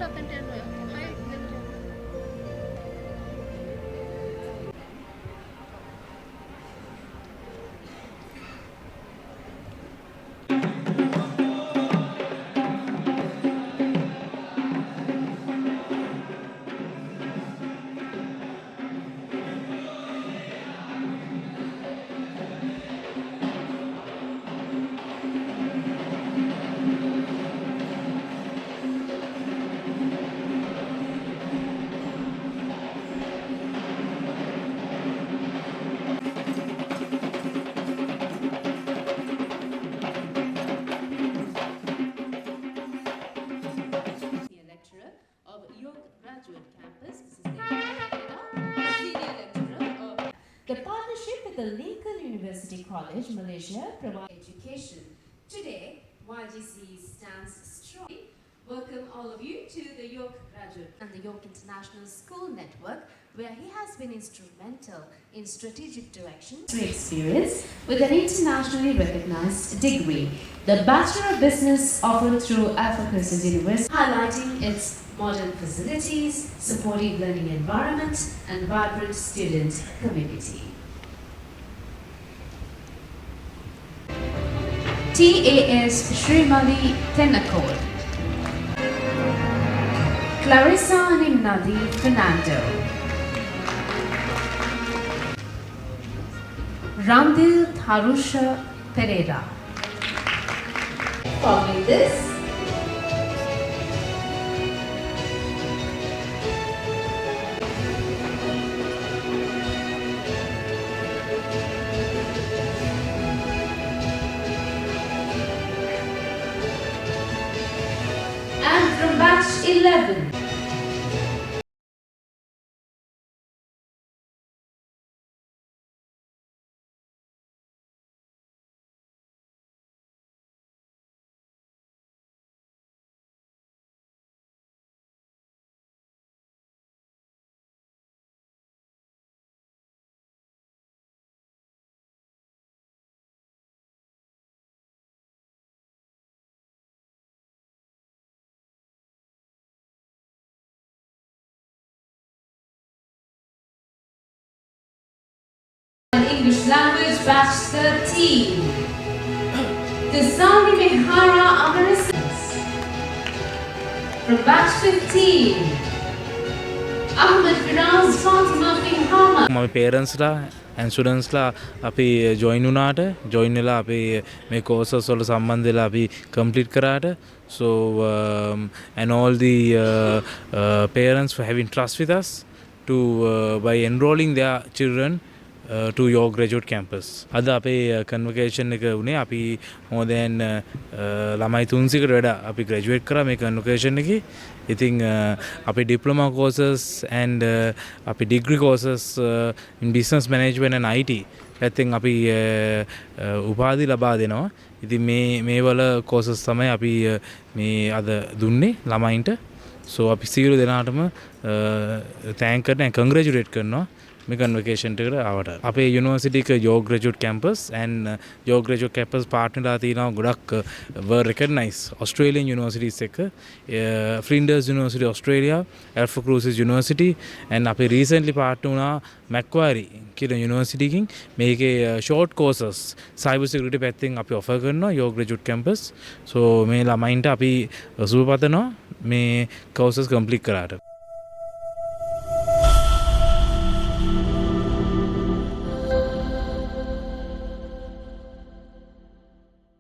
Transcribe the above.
අතෙන්ට යන්න ඔය. හයි දෙන්න. Lecturer of York Graduate Campus. This is Senior Lecturer of the partnership with the Lincoln University College, Malaysia, provides education. Today, YGC stands strong. Welcome all of you to the York Graduate and the York International School Network, where he has been instrumental in strategic direction. Experience with an internationally recognized degree, the Bachelor of Business offered through Alpha Crescent University, highlighting its modern facilities, supportive learning environment, and vibrant student community. TAS Srimali Tennakol, Clarissa Nimnadi Fernando, Ramdil Tharusha Pereira. Following this, and from batch 11, English language batch 13, Dasani Mehara Amarisans. From batch 15, Ahmed Firaz Fatima Fihama. මම පේරන්ස්ලා and ස්ටුඩන්ට්ස්ලා අපි join වුණාට join වෙලා අපි මේ causes වල සම්බන්ධ වෙලා අපි කම්ප්ලීට් කරාට so and all the parents for having trust with us to by enrolling their children to your graduate campus. අද අපේ කන්වොකේෂන් එක උනේ අපි more than ළමයි 300කට වඩා අපි ග්‍රැජුවේට් කරා මේ කන්වොකේෂන් එකේ. ඉතින් අපේ diploma courses and අපේ degree courses in business management and IT පැත්තෙන් අපි උපාධි ලබා දෙනවා. ඉතින් මේ වල courses තමයි අපි මේ අද දුන්නේ ළමයින්ට. so අපි සියලු දෙනාටම thank කරනවා and congratulate කරනවා මේ කන්වොකේෂන් එකට ආවට. අපේ යුනිවර්සිටි එක York Graduate Campus and York Graduate Campus partnerලා තියෙනවා ගොඩක් were recognized Australian universities එක Flinders University Australia, Alpha Crucis University and අපි recently partner වුණා Macquarie කියන university එකකින් මේකේ short courses cyber security පැත්තෙන් අපි offer කරනවා York Graduate Campus. so මේ ළමයින්ට අපි සුබ පතනවා මේ courses complete කරාට.